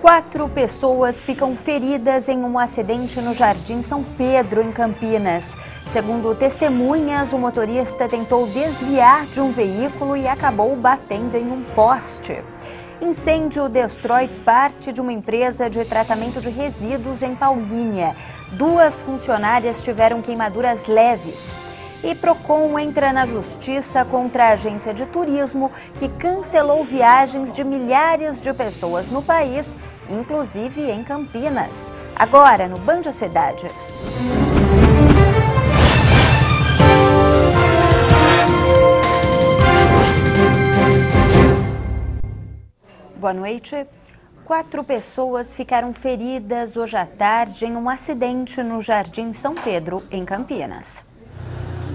4 pessoas ficam feridas em um acidente no Jardim São Pedro, em Campinas. Segundo testemunhas, o motorista tentou desviar de um veículo e acabou batendo em um poste. Incêndio destrói parte de uma empresa de tratamento de resíduos em Paulínia. 2 funcionárias tiveram queimaduras leves. E Procon entra na justiça contra a agência de turismo que cancelou viagens de milhares de pessoas no país, inclusive em Campinas. Agora, no Band Cidade. Boa noite. 4 pessoas ficaram feridas hoje à tarde em um acidente no Jardim São Pedro, em Campinas.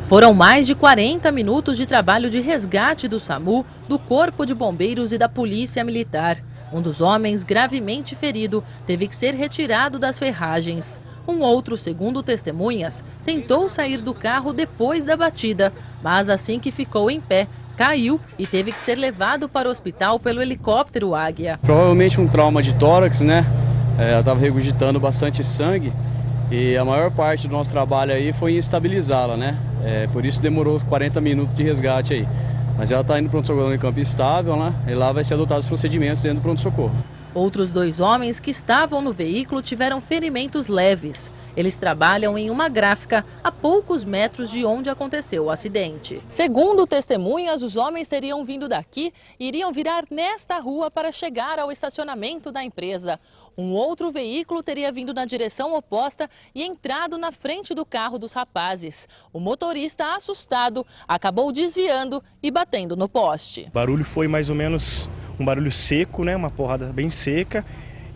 Foram mais de 40 minutos de trabalho de resgate do SAMU, do Corpo de Bombeiros e da Polícia Militar. Um dos homens, gravemente ferido, teve que ser retirado das ferragens. Um outro, segundo testemunhas, tentou sair do carro depois da batida, mas assim que ficou em pé, caiu e teve que ser levado para o hospital pelo helicóptero Águia. Provavelmente um trauma de tórax, né? Ela estava regurgitando bastante sangue e a maior parte do nosso trabalho aí foi em estabilizá-la, né? Por isso demorou 40 minutos de resgate aí. Mas ela está indo para o pronto-socorro em campo estável, né? E lá vai ser adotados os procedimentos dentro do pronto-socorro. Outros 2 homens que estavam no veículo tiveram ferimentos leves. Eles trabalham em uma gráfica a poucos metros de onde aconteceu o acidente. Segundo testemunhas, os homens teriam vindo daqui e iriam virar nesta rua para chegar ao estacionamento da empresa. Um outro veículo teria vindo na direção oposta e entrado na frente do carro dos rapazes. O motorista, assustado, acabou desviando e batendo no poste. O barulho foi mais ou menos um barulho seco, né? Uma porrada bem seca.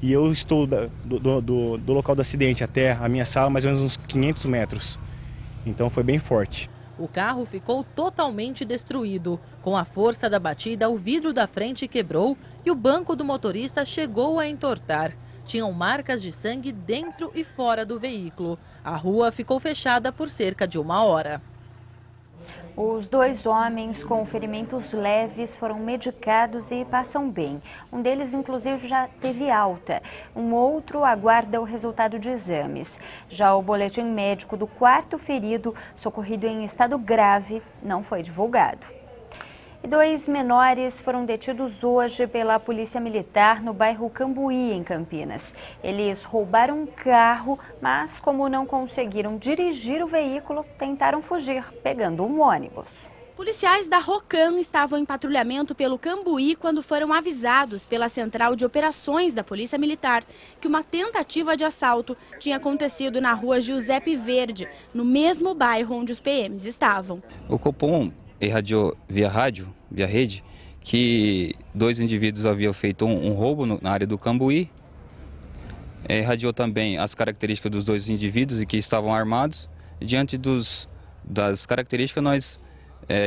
E eu estou do local do acidente até a minha sala mais ou menos uns 500 metros. Então foi bem forte. O carro ficou totalmente destruído. Com a força da batida, o vidro da frente quebrou e o banco do motorista chegou a entortar. Tinham marcas de sangue dentro e fora do veículo. A rua ficou fechada por cerca de 1 hora. Os 2 homens com ferimentos leves foram medicados e passam bem. Um deles, inclusive, já teve alta. Um outro aguarda o resultado de exames. Já o boletim médico do 4º ferido, socorrido em estado grave, não foi divulgado. E 2 menores foram detidos hoje pela Polícia Militar no bairro Cambuí, em Campinas. Eles roubaram um carro, mas como não conseguiram dirigir o veículo, tentaram fugir, pegando um ônibus. Policiais da Rocan estavam em patrulhamento pelo Cambuí quando foram avisados pela Central de Operações da Polícia Militar que uma tentativa de assalto tinha acontecido na rua Giuseppe Verde, no mesmo bairro onde os PMs estavam. O Copom irradiou via rede, que 2 indivíduos haviam feito um roubo na área do Cambuí. Irradiou também as características dos 2 indivíduos e que estavam armados. Diante das características, nós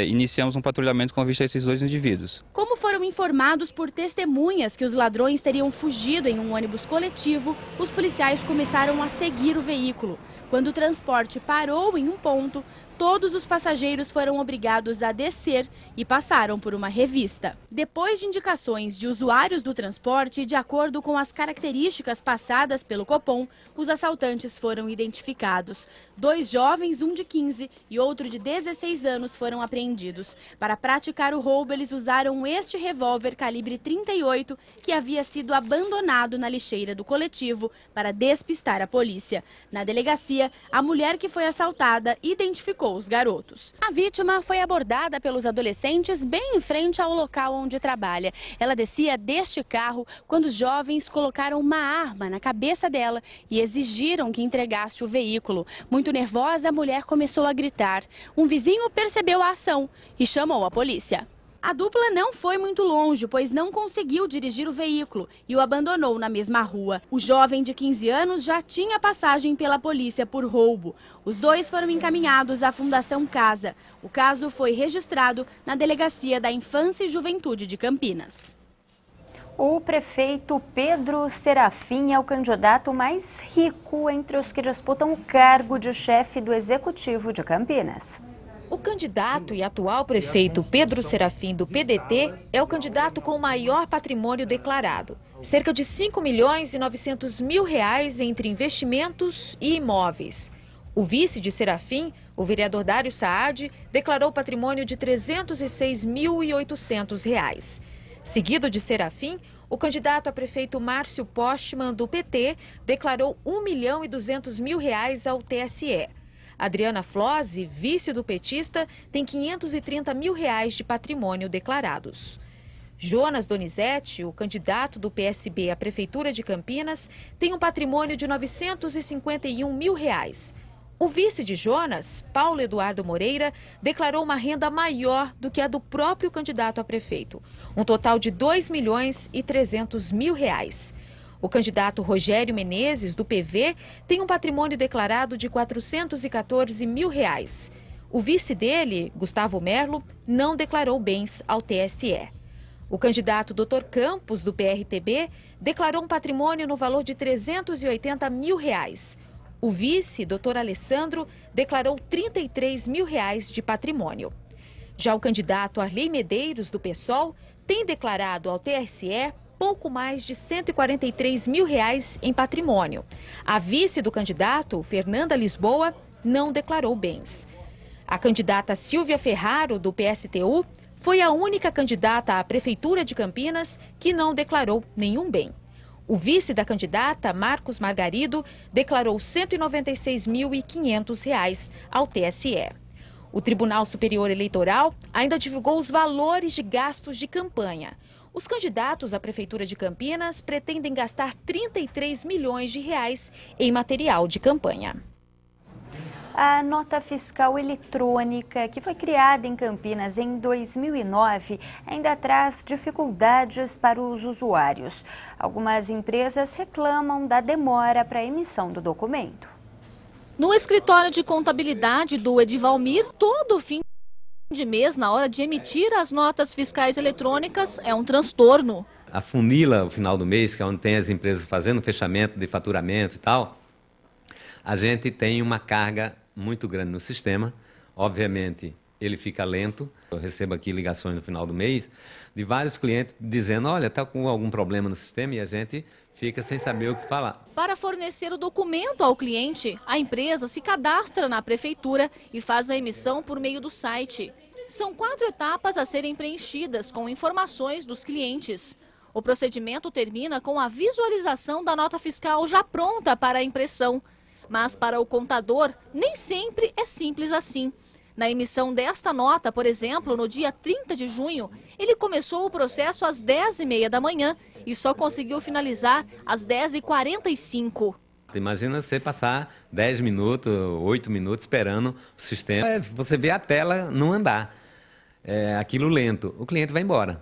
iniciamos um patrulhamento com vista a esses 2 indivíduos. Como foram informados por testemunhas que os ladrões teriam fugido em um ônibus coletivo, os policiais começaram a seguir o veículo. Quando o transporte parou em um ponto, todos os passageiros foram obrigados a descer e passaram por uma revista. Depois de indicações de usuários do transporte e de acordo com as características passadas pelo Copom, os assaltantes foram identificados. 2 jovens, um de 15 e outro de 16 anos, foram apreendidos. Para praticar o roubo, eles usaram este revólver calibre 38 que havia sido abandonado na lixeira do coletivo para despistar a polícia. Na delegacia, a mulher que foi assaltada identificou os garotos. A vítima foi abordada pelos adolescentes bem em frente ao local onde trabalha. Ela descia deste carro quando os jovens colocaram uma arma na cabeça dela e exigiram que entregasse o veículo. Muito nervosa, a mulher começou a gritar. Um vizinho percebeu a ação e chamou a polícia. A dupla não foi muito longe, pois não conseguiu dirigir o veículo e o abandonou na mesma rua. O jovem de 15 anos já tinha passagem pela polícia por roubo. Os 2 foram encaminhados à Fundação Casa. O caso foi registrado na Delegacia da Infância e Juventude de Campinas. O prefeito Pedro Serafim é o candidato mais rico entre os que disputam o cargo de chefe do Executivo de Campinas. O candidato e atual prefeito Pedro Serafim, do PDT, é o candidato com o maior patrimônio declarado. Cerca de 5 milhões e 900 mil reais entre investimentos e imóveis. O vice de Serafim, o vereador Dário Saad, declarou patrimônio de R$ 306.800 reais. Seguido de Serafim, o candidato a prefeito Márcio Postman, do PT, declarou R$ 1.200.000 reais ao TSE. Adriana Flose, vice do petista, tem R$ 530 mil reais de patrimônio declarados. Jonas Donizete, o candidato do PSB à Prefeitura de Campinas, tem um patrimônio de R$ 951 mil reais. O vice de Jonas, Paulo Eduardo Moreira, declarou uma renda maior do que a do próprio candidato a prefeito, um total de R$ 2.300.000 reais. O candidato Rogério Menezes, do PV, tem um patrimônio declarado de R$ 414 mil reais. O vice dele, Gustavo Merlo, não declarou bens ao TSE. O candidato Dr. Campos, do PRTB, declarou um patrimônio no valor de R$ 380 mil reais. O vice, Dr. Alessandro, declarou R$ 33 mil reais de patrimônio. Já o candidato Arley Medeiros, do PSOL, tem declarado ao TSE pouco mais de R$ 143 mil reais em patrimônio. A vice do candidato, Fernanda Lisboa, não declarou bens. A candidata Silvia Ferraro, do PSTU, foi a única candidata à Prefeitura de Campinas que não declarou nenhum bem. O vice da candidata, Marcos Margarido, declarou R$ 196.500 reais ao TSE. O Tribunal Superior Eleitoral ainda divulgou os valores de gastos de campanha. Os candidatos à Prefeitura de Campinas pretendem gastar 33 milhões de reais em material de campanha. A nota fiscal eletrônica, que foi criada em Campinas em 2009, ainda traz dificuldades para os usuários. Algumas empresas reclamam da demora para a emissão do documento. No escritório de contabilidade do Edivalmir, todo fim de mês, na hora de emitir as notas fiscais eletrônicas, é um transtorno. A funila, o final do mês, que é onde tem as empresas fazendo fechamento de faturamento e tal, a gente tem uma carga muito grande no sistema. Obviamente, ele fica lento. Eu recebo aqui ligações no final do mês de vários clientes dizendo, olha, está com algum problema no sistema, e a gente fica sem saber o que falar. Para fornecer o documento ao cliente, a empresa se cadastra na prefeitura e faz a emissão por meio do site. São 4 etapas a serem preenchidas com informações dos clientes. O procedimento termina com a visualização da nota fiscal já pronta para a impressão. Mas para o contador, nem sempre é simples assim. Na emissão desta nota, por exemplo, no dia 30 de junho, ele começou o processo às 10h30 da manhã e só conseguiu finalizar às 10h45. Imagina você passar 10 minutos, 8 minutos esperando o sistema. Você vê a tela não andar, aquilo lento, o cliente vai embora.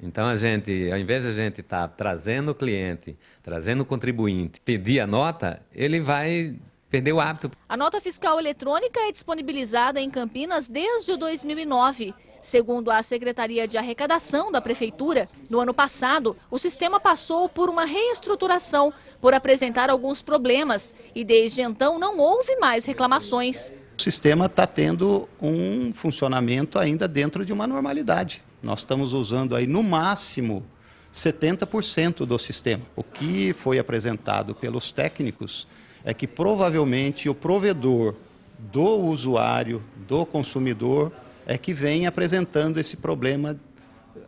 Então, ao invés de a gente estar trazendo o cliente, trazendo o contribuinte, pedir a nota, ele vai perder o hábito. A nota fiscal eletrônica é disponibilizada em Campinas desde 2009. Segundo a Secretaria de Arrecadação da Prefeitura, no ano passado, o sistema passou por uma reestruturação por apresentar alguns problemas e desde então não houve mais reclamações. O sistema está tendo um funcionamento ainda dentro de uma normalidade. Nós estamos usando aí no máximo 70% do sistema. O que foi apresentado pelos técnicos é que provavelmente o provedor do usuário, do consumidor, é que vem apresentando esse problema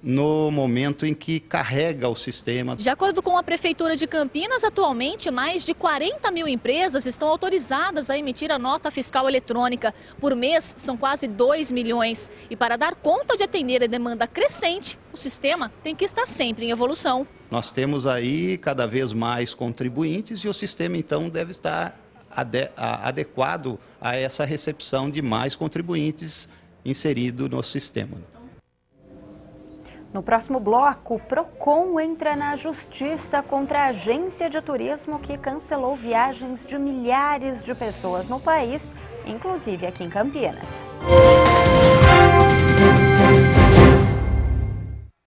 no momento em que carrega o sistema. De acordo com a Prefeitura de Campinas, atualmente mais de 40 mil empresas estão autorizadas a emitir a nota fiscal eletrônica. Por mês, são quase 2 milhões. E para dar conta de atender a demanda crescente, o sistema tem que estar sempre em evolução. Nós temos aí cada vez mais contribuintes e o sistema, então, deve estar adequado a essa recepção de mais contribuintes inserido no sistema. No próximo bloco, o PROCON entra na justiça contra a agência de turismo que cancelou viagens de milhares de pessoas no país, inclusive aqui em Campinas.